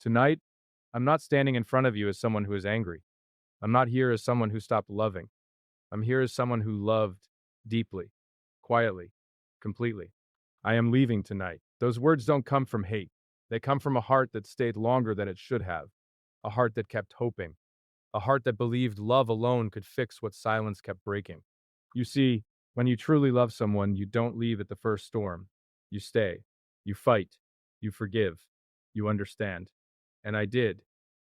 Tonight, I'm not standing in front of you as someone who is angry. I'm not here as someone who stopped loving. I'm here as someone who loved deeply, quietly, completely. I am leaving tonight. Those words don't come from hate. They come from a heart that stayed longer than it should have, a heart that kept hoping, a heart that believed love alone could fix what silence kept breaking. You see, when you truly love someone, you don't leave at the first storm. You stay. You fight. You forgive. You understand. And I did.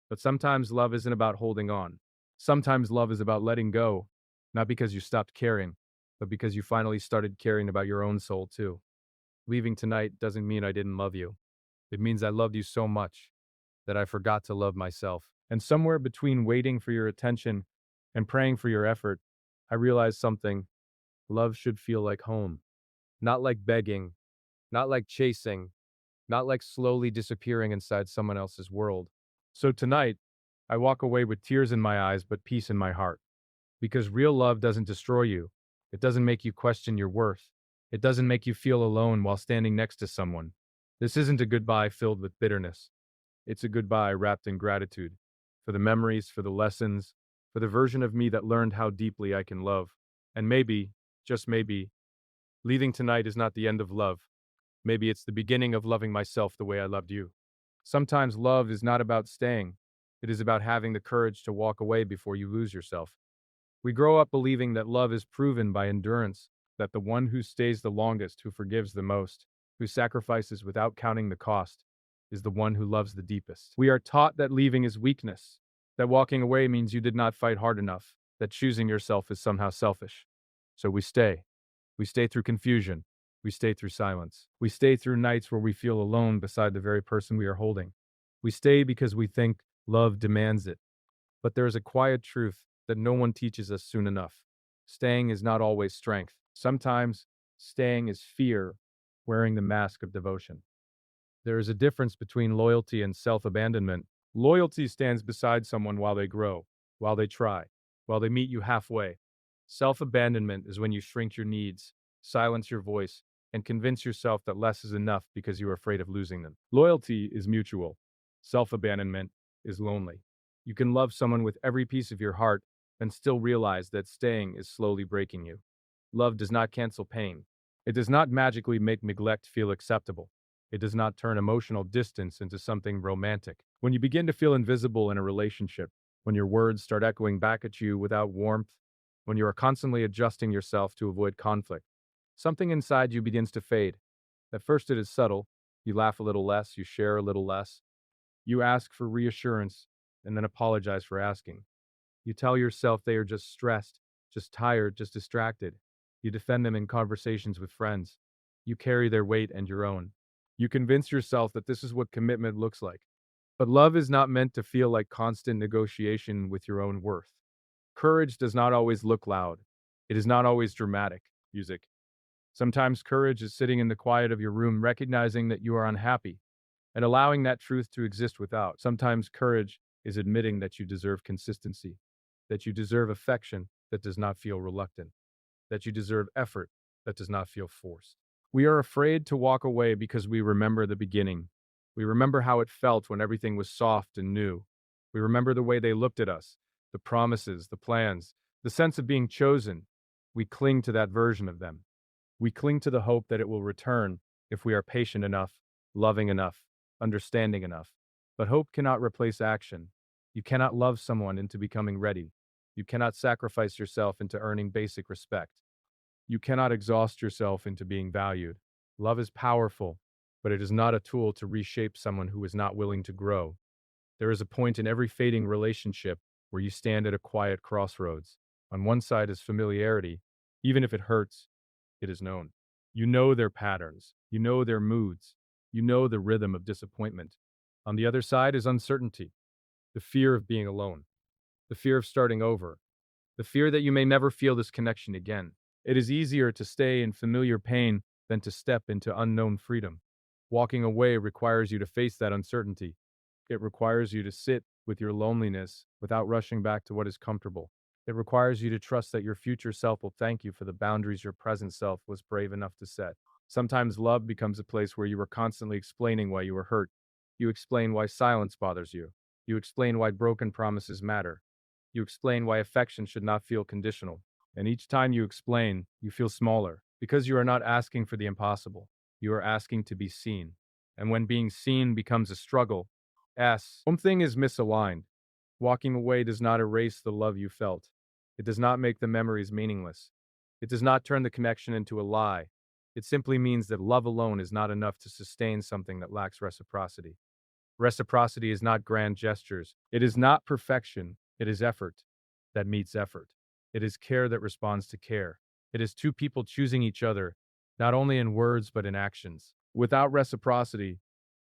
But sometimes love isn't about holding on. Sometimes love is about letting go, not because you stopped caring, but because you finally started caring about your own soul too. Leaving tonight doesn't mean I didn't love you. It means I loved you so much that I forgot to love myself. And somewhere between waiting for your attention and praying for your effort, I realized something. Love should feel like home, not like begging, not like chasing, not like slowly disappearing inside someone else's world. So tonight, I walk away with tears in my eyes but peace in my heart. Because real love doesn't destroy you. It doesn't make you question your worth. It doesn't make you feel alone while standing next to someone. This isn't a goodbye filled with bitterness. It's a goodbye wrapped in gratitude for the memories, for the lessons, for the version of me that learned how deeply I can love. And maybe, just maybe, leaving tonight is not the end of love. Maybe it's the beginning of loving myself the way I loved you. Sometimes love is not about staying. It is about having the courage to walk away before you lose yourself. We grow up believing that love is proven by endurance, that the one who stays the longest, who forgives the most, who sacrifices without counting the cost, is the one who loves the deepest. We are taught that leaving is weakness, that walking away means you did not fight hard enough, that choosing yourself is somehow selfish. So we stay. We stay through confusion. We stay through silence. We stay through nights where we feel alone beside the very person we are holding. We stay because we think love demands it. But there is a quiet truth that no one teaches us soon enough. Staying is not always strength. Sometimes staying is fear wearing the mask of devotion. There is a difference between loyalty and self abandonment. Loyalty stands beside someone while they grow, while they try, while they meet you halfway. Self abandonment is when you shrink your needs, silence your voice, and convince yourself that less is enough because you are afraid of losing them. Loyalty is mutual. Self abandonment is lonely. You can love someone with every piece of your heart and still realize that staying is slowly breaking you. Love does not cancel pain. It does not magically make neglect feel acceptable. It does not turn emotional distance into something romantic. When you begin to feel invisible in a relationship, when your words start echoing back at you without warmth, when you are constantly adjusting yourself to avoid conflict, something inside you begins to fade. At first, it is subtle. You laugh a little less, you share a little less, you ask for reassurance, and then apologize for asking. You tell yourself they are just stressed, just tired, just distracted. You defend them in conversations with friends. You carry their weight and your own. You convince yourself that this is what commitment looks like. But love is not meant to feel like constant negotiation with your own worth. Courage does not always look loud. It is not always dramatic music. Sometimes courage is sitting in the quiet of your room, recognizing that you are unhappy and allowing that truth to exist without. Sometimes courage is admitting that you deserve consistency, that you deserve affection that does not feel reluctant, that you deserve effort that does not feel forced. We are afraid to walk away because we remember the beginning. We remember how it felt when everything was soft and new. We remember the way they looked at us, the promises, the plans, the sense of being chosen. We cling to that version of them. We cling to the hope that it will return if we are patient enough, loving enough, understanding enough. But hope cannot replace action. You cannot love someone into becoming ready. You cannot sacrifice yourself into earning basic respect. You cannot exhaust yourself into being valued. Love is powerful, but it is not a tool to reshape someone who is not willing to grow. There is a point in every fading relationship where you stand at a quiet crossroads. On one side is familiarity. Even if it hurts, it is known. You know their patterns. You know their moods. You know the rhythm of disappointment. On the other side is uncertainty, the fear of being alone, the fear of starting over, the fear that you may never feel this connection again. It is easier to stay in familiar pain than to step into unknown freedom. Walking away requires you to face that uncertainty. It requires you to sit with your loneliness without rushing back to what is comfortable. It requires you to trust that your future self will thank you for the boundaries your present self was brave enough to set. Sometimes love becomes a place where you are constantly explaining why you were hurt. You explain why silence bothers you. You explain why broken promises matter. You explain why affection should not feel conditional. And each time you explain, you feel smaller because you are not asking for the impossible. You are asking to be seen. And when being seen becomes a struggle, something is misaligned. Walking away does not erase the love you felt. It does not make the memories meaningless. It does not turn the connection into a lie. It simply means that love alone is not enough to sustain something that lacks reciprocity. Reciprocity is not grand gestures. It is not perfection. It is effort that meets effort. It is care that responds to care. It is two people choosing each other, not only in words but in actions. Without reciprocity,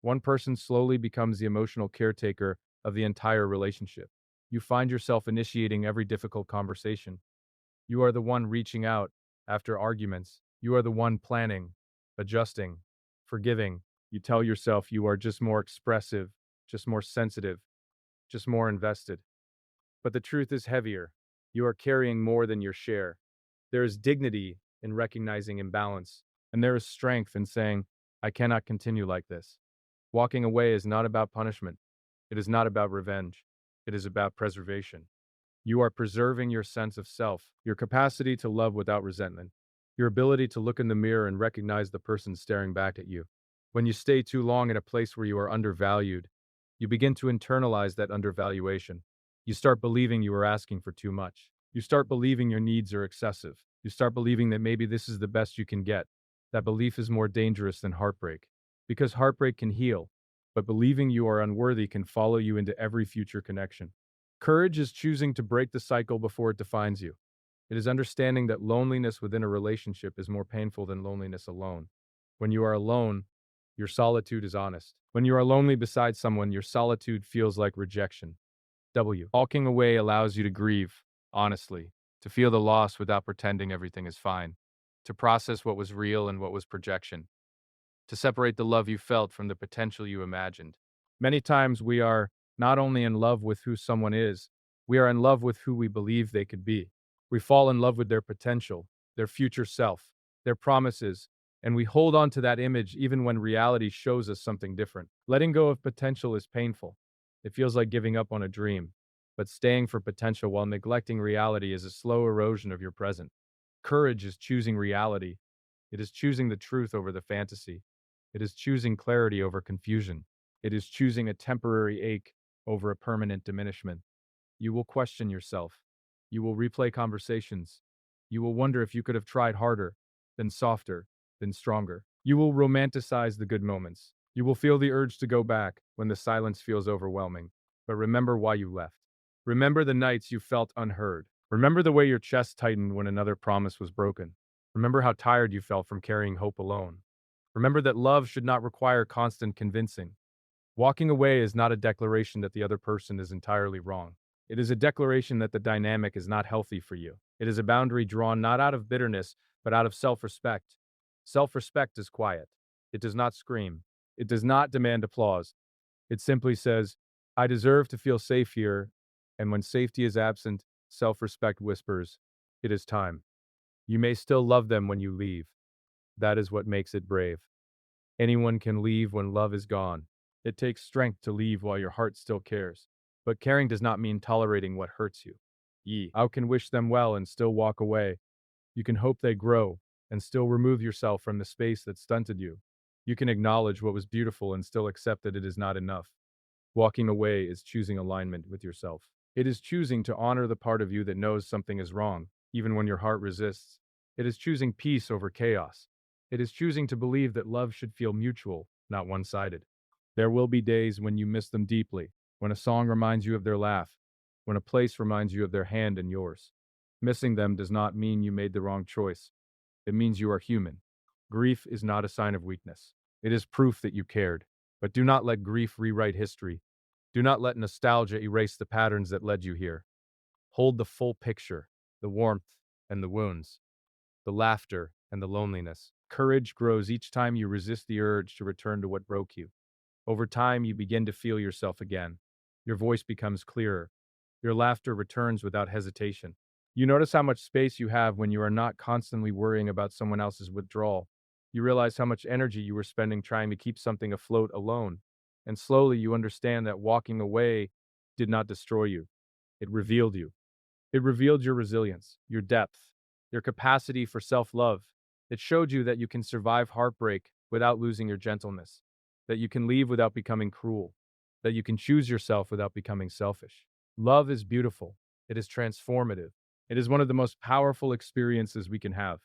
one person slowly becomes the emotional caretaker of the entire relationship. You find yourself initiating every difficult conversation. You are the one reaching out after arguments. You are the one planning, adjusting, forgiving. You tell yourself you are just more expressive, just more sensitive, just more invested. But the truth is heavier. You are carrying more than your share. There is dignity in recognizing imbalance, and there is strength in saying, I cannot continue like this. Walking away is not about punishment. It is not about revenge. It is about preservation. You are preserving your sense of self, your capacity to love without resentment, your ability to look in the mirror and recognize the person staring back at you. When you stay too long in a place where you are undervalued, you begin to internalize that undervaluation. You start believing you are asking for too much. You start believing your needs are excessive. You start believing that maybe this is the best you can get. That belief is more dangerous than heartbreak. Because heartbreak can heal, but believing you are unworthy can follow you into every future connection. Courage is choosing to break the cycle before it defines you. It is understanding that loneliness within a relationship is more painful than loneliness alone. When you are alone, your solitude is honest. When you are lonely beside someone, your solitude feels like rejection. Walking away allows you to grieve, honestly, to feel the loss without pretending everything is fine, to process what was real and what was projection, to separate the love you felt from the potential you imagined. Many times we are not only in love with who someone is, we are in love with who we believe they could be. We fall in love with their potential, their future self, their promises, and we hold on to that image even when reality shows us something different. Letting go of potential is painful. It feels like giving up on a dream, but staying for potential while neglecting reality is a slow erosion of your present. Courage is choosing reality. It is choosing the truth over the fantasy. It is choosing clarity over confusion. It is choosing a temporary ache over a permanent diminishment. You will question yourself. You will replay conversations. You will wonder if you could have tried harder, then softer, then stronger. You will romanticize the good moments. You will feel the urge to go back when the silence feels overwhelming. But remember why you left. Remember the nights you felt unheard. Remember the way your chest tightened when another promise was broken. Remember how tired you felt from carrying hope alone. Remember that love should not require constant convincing. Walking away is not a declaration that the other person is entirely wrong. It is a declaration that the dynamic is not healthy for you. It is a boundary drawn not out of bitterness, but out of self respect. Self respect is quiet. It does not scream. It does not demand applause. It simply says, I deserve to feel safe here. And when safety is absent, self respect whispers, it is time. You may still love them when you leave. That is what makes it brave. Anyone can leave when love is gone. It takes strength to leave while your heart still cares. But caring does not mean tolerating what hurts you. You can wish them well and still walk away. You can hope they grow and still remove yourself from the space that stunted you. You can acknowledge what was beautiful and still accept that it is not enough. Walking away is choosing alignment with yourself. It is choosing to honor the part of you that knows something is wrong, even when your heart resists. It is choosing peace over chaos. It is choosing to believe that love should feel mutual, not one sided. There will be days when you miss them deeply, when a song reminds you of their laugh, when a place reminds you of their hand and yours. Missing them does not mean you made the wrong choice. It means you are human. Grief is not a sign of weakness. It is proof that you cared. But do not let grief rewrite history. Do not let nostalgia erase the patterns that led you here. Hold the full picture, the warmth and the wounds, the laughter and the loneliness. Courage grows each time you resist the urge to return to what broke you. Over time, you begin to feel yourself again. Your voice becomes clearer. Your laughter returns without hesitation. You notice how much space you have when you are not constantly worrying about someone else's withdrawal. You realize how much energy you were spending trying to keep something afloat alone. And slowly you understand that walking away did not destroy you. It revealed you. It revealed your resilience, your depth, your capacity for self-love. It showed you that you can survive heartbreak without losing your gentleness, that you can leave without becoming cruel, that you can choose yourself without becoming selfish. Love is beautiful. It is transformative. It is one of the most powerful experiences we can have,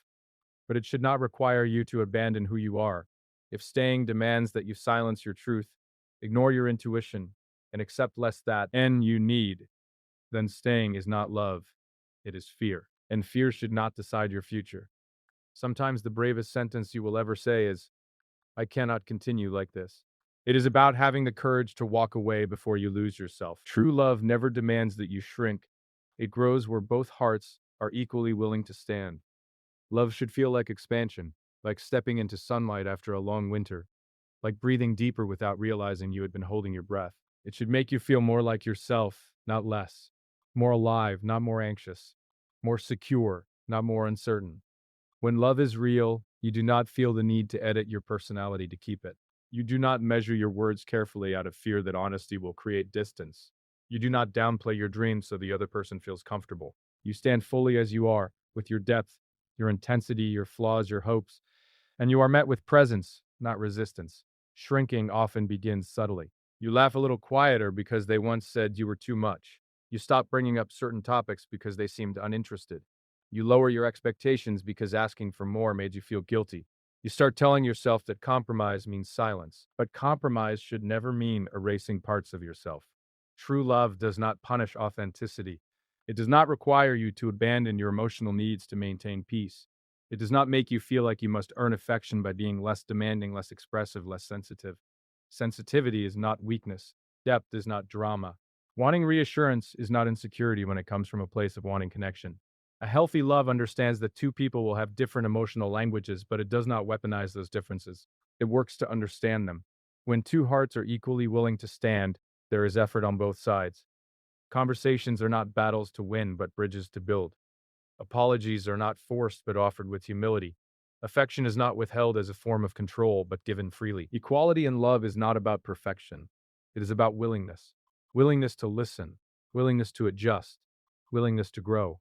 but it should not require you to abandon who you are. If staying demands that you silence your truth, ignore your intuition, and accept less than you need, then staying is not love, it is fear. And fear should not decide your future. Sometimes the bravest sentence you will ever say is, I cannot continue like this. It is about having the courage to walk away before you lose yourself. True love never demands that you shrink. It grows where both hearts are equally willing to stand. Love should feel like expansion, like stepping into sunlight after a long winter, like breathing deeper without realizing you had been holding your breath. It should make you feel more like yourself, not less. More alive, not more anxious. More secure, not more uncertain. When love is real, you do not feel the need to edit your personality to keep it. You do not measure your words carefully out of fear that honesty will create distance. You do not downplay your dreams so the other person feels comfortable. You stand fully as you are, with your depth, your intensity, your flaws, your hopes, and you are met with presence, not resistance. Shrinking often begins subtly. You laugh a little quieter because they once said you were too much. You stop bringing up certain topics because they seemed uninterested. You lower your expectations because asking for more made you feel guilty. You start telling yourself that compromise means silence, but compromise should never mean erasing parts of yourself. True love does not punish authenticity. It does not require you to abandon your emotional needs to maintain peace. It does not make you feel like you must earn affection by being less demanding, less expressive, less sensitive. Sensitivity is not weakness. Depth is not drama. Wanting reassurance is not insecurity when it comes from a place of wanting connection. A healthy love understands that two people will have different emotional languages, but it does not weaponize those differences. It works to understand them. When two hearts are equally willing to stand, there is effort on both sides. Conversations are not battles to win, but bridges to build. Apologies are not forced, but offered with humility. Affection is not withheld as a form of control, but given freely. Equality in love is not about perfection. It is about willingness. Willingness to listen, willingness to adjust, willingness to grow.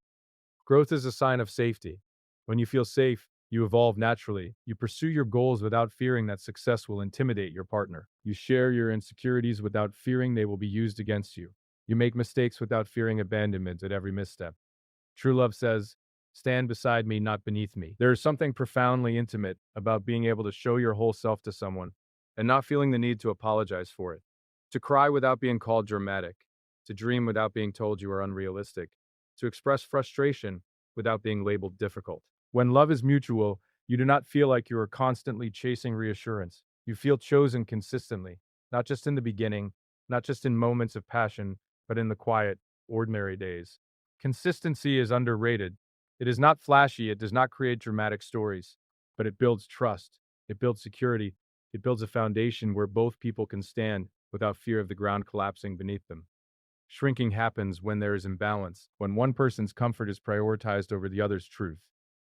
Growth is a sign of safety. When you feel safe, you evolve naturally. You pursue your goals without fearing that success will intimidate your partner. You share your insecurities without fearing they will be used against you. You make mistakes without fearing abandonment at every misstep. True love says, stand beside me, not beneath me. There is something profoundly intimate about being able to show your whole self to someone and not feeling the need to apologize for it. To cry without being called dramatic. To dream without being told you are unrealistic. To express frustration without being labeled difficult. When love is mutual, you do not feel like you are constantly chasing reassurance. You feel chosen consistently, not just in the beginning, not just in moments of passion, but in the quiet, ordinary days. Consistency is underrated. It is not flashy, it does not create dramatic stories, but it builds trust, it builds security, it builds a foundation where both people can stand without fear of the ground collapsing beneath them. Shrinking happens when there is imbalance, when one person's comfort is prioritized over the other's truth,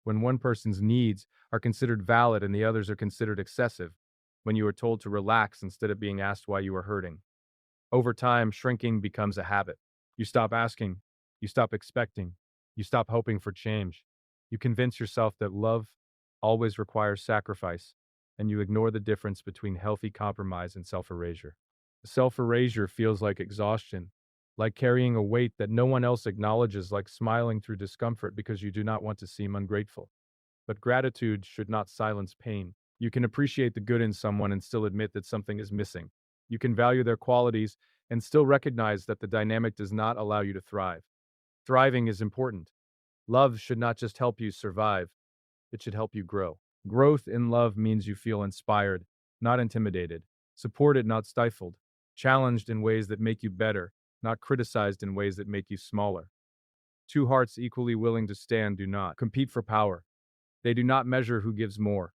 when one person's needs are considered valid and the others are considered excessive, when you are told to relax instead of being asked why you are hurting. Over time, shrinking becomes a habit. You stop asking, you stop expecting, you stop hoping for change. You convince yourself that love always requires sacrifice, and you ignore the difference between healthy compromise and self erasure. Self erasure feels like exhaustion, like carrying a weight that no one else acknowledges, like smiling through discomfort because you do not want to seem ungrateful. But gratitude should not silence pain. You can appreciate the good in someone and still admit that something is missing. You can value their qualities and still recognize that the dynamic does not allow you to thrive. Thriving is important. Love should not just help you survive, it should help you grow. Growth in love means you feel inspired, not intimidated, supported, not stifled, challenged in ways that make you better, not criticized in ways that make you smaller. Two hearts equally willing to stand do not compete for power. They do not measure who gives more.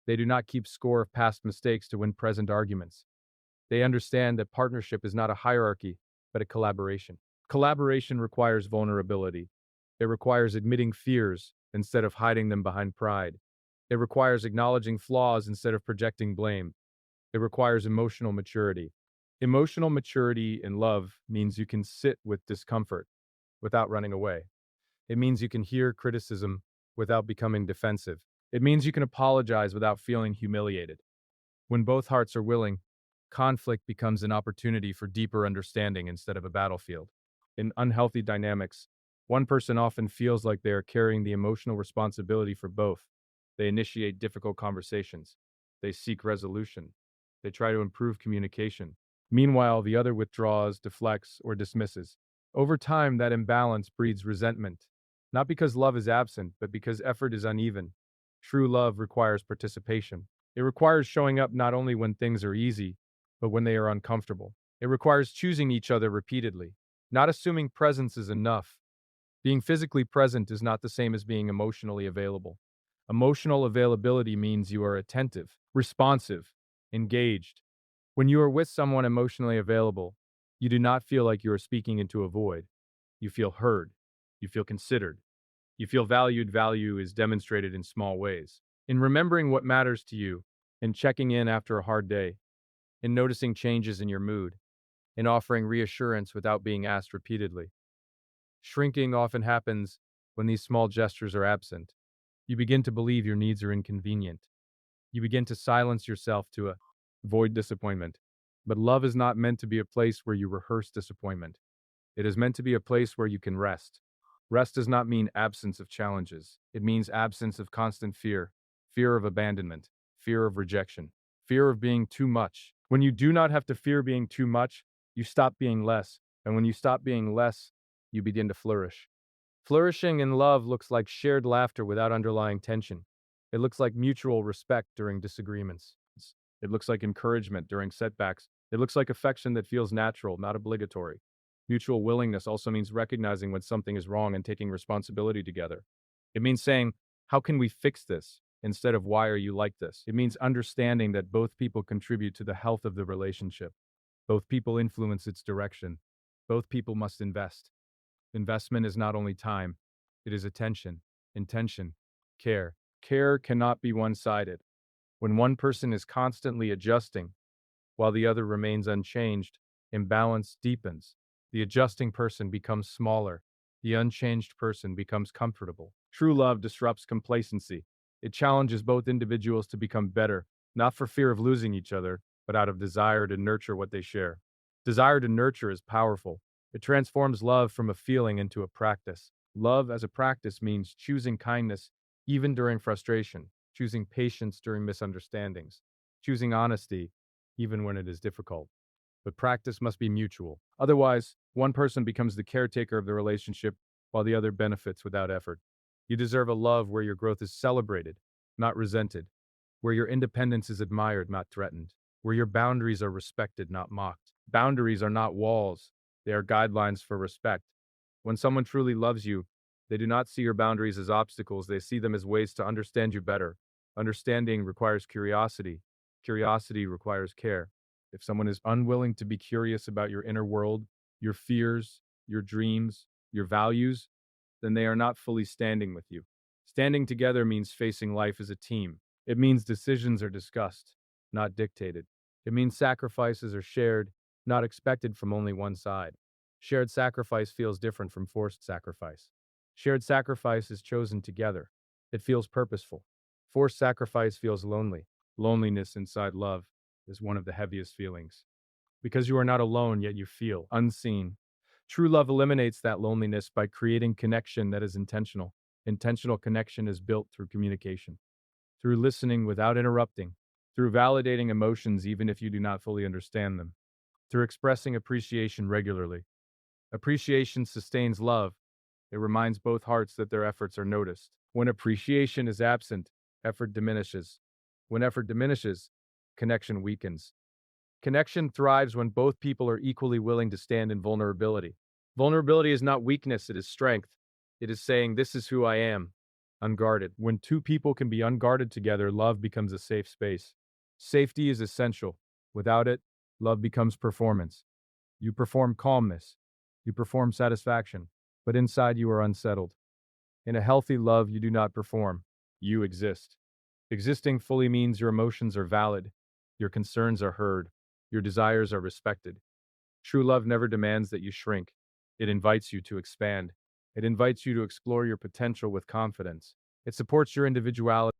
They do not keep score of past mistakes to win present arguments. They understand that partnership is not a hierarchy, but a collaboration. Collaboration requires vulnerability. It requires admitting fears instead of hiding them behind pride. It requires acknowledging flaws instead of projecting blame. It requires emotional maturity. Emotional maturity in love means you can sit with discomfort without running away. It means you can hear criticism without becoming defensive. It means you can apologize without feeling humiliated. When both hearts are willing, conflict becomes an opportunity for deeper understanding instead of a battlefield. In unhealthy dynamics, one person often feels like they are carrying the emotional responsibility for both. They initiate difficult conversations. They seek resolution. They try to improve communication. Meanwhile, the other withdraws, deflects, or dismisses. Over time, that imbalance breeds resentment, not because love is absent, but because effort is uneven. True love requires participation. It requires showing up not only when things are easy, but when they are uncomfortable. It requires choosing each other repeatedly, not assuming presence is enough. Being physically present is not the same as being emotionally available. Emotional availability means you are attentive, responsive, engaged. When you are with someone emotionally available, you do not feel like you are speaking into a void. You feel heard. You feel considered. You feel valued. Value is demonstrated in small ways. In remembering what matters to you, in checking in after a hard day, in noticing changes in your mood, in offering reassurance without being asked repeatedly. Shrinking often happens when these small gestures are absent. You begin to believe your needs are inconvenient. You begin to silence yourself to avoid disappointment. But love is not meant to be a place where you rehearse disappointment. It is meant to be a place where you can rest. Rest does not mean absence of challenges. It means absence of constant fear, fear of abandonment, fear of rejection, fear of being too much. When you do not have to fear being too much, you stop being less. And when you stop being less, you begin to flourish. Flourishing in love looks like shared laughter without underlying tension. It looks like mutual respect during disagreements. It looks like encouragement during setbacks. It looks like affection that feels natural, not obligatory. Mutual willingness also means recognizing when something is wrong and taking responsibility together. It means saying, how can we fix this? Instead of, why are you like this? It means understanding that both people contribute to the health of the relationship. Both people influence its direction. Both people must invest. Investment is not only time, it is attention, intention, care. Care cannot be one sided. When one person is constantly adjusting while the other remains unchanged, imbalance deepens. The adjusting person becomes smaller. The unchanged person becomes comfortable. True love disrupts complacency. It challenges both individuals to become better, not for fear of losing each other, but out of desire to nurture what they share. Desire to nurture is powerful. It transforms love from a feeling into a practice. Love as a practice means choosing kindness even during frustration, choosing patience during misunderstandings, choosing honesty even when it is difficult. But practice must be mutual. Otherwise, one person becomes the caretaker of the relationship while the other benefits without effort. You deserve a love where your growth is celebrated, not resented, where your independence is admired, not threatened, where your boundaries are respected, not mocked. Boundaries are not walls, they are guidelines for respect. When someone truly loves you, they do not see your boundaries as obstacles, they see them as ways to understand you better. Understanding requires curiosity. Curiosity requires care. If someone is unwilling to be curious about your inner world, your fears, your dreams, your values, then they are not fully standing with you. Standing together means facing life as a team. It means decisions are discussed, not dictated. It means sacrifices are shared, not expected from only one side. Shared sacrifice feels different from forced sacrifice. Shared sacrifice is chosen together. It feels purposeful. Forced sacrifice feels lonely. Loneliness inside love is one of the heaviest feelings. Because you are not alone, yet you feel unseen. True love eliminates that loneliness by creating connection that is intentional. Intentional connection is built through communication, through listening without interrupting, through validating emotions even if you do not fully understand them, through expressing appreciation regularly. Appreciation sustains love. It reminds both hearts that their efforts are noticed. When appreciation is absent, effort diminishes. When effort diminishes, connection weakens. Connection thrives when both people are equally willing to stand in vulnerability. Vulnerability is not weakness, it is strength. It is saying, this is who I am, unguarded. When two people can be unguarded together, love becomes a safe space. Safety is essential. Without it, love becomes performance. You perform calmness. You perform satisfaction. But inside you are unsettled. In a healthy love, you do not perform. You exist. Existing fully means your emotions are valid. Your concerns are heard. Your desires are respected. True love never demands that you shrink. It invites you to expand. It invites you to explore your potential with confidence. It supports your individuality.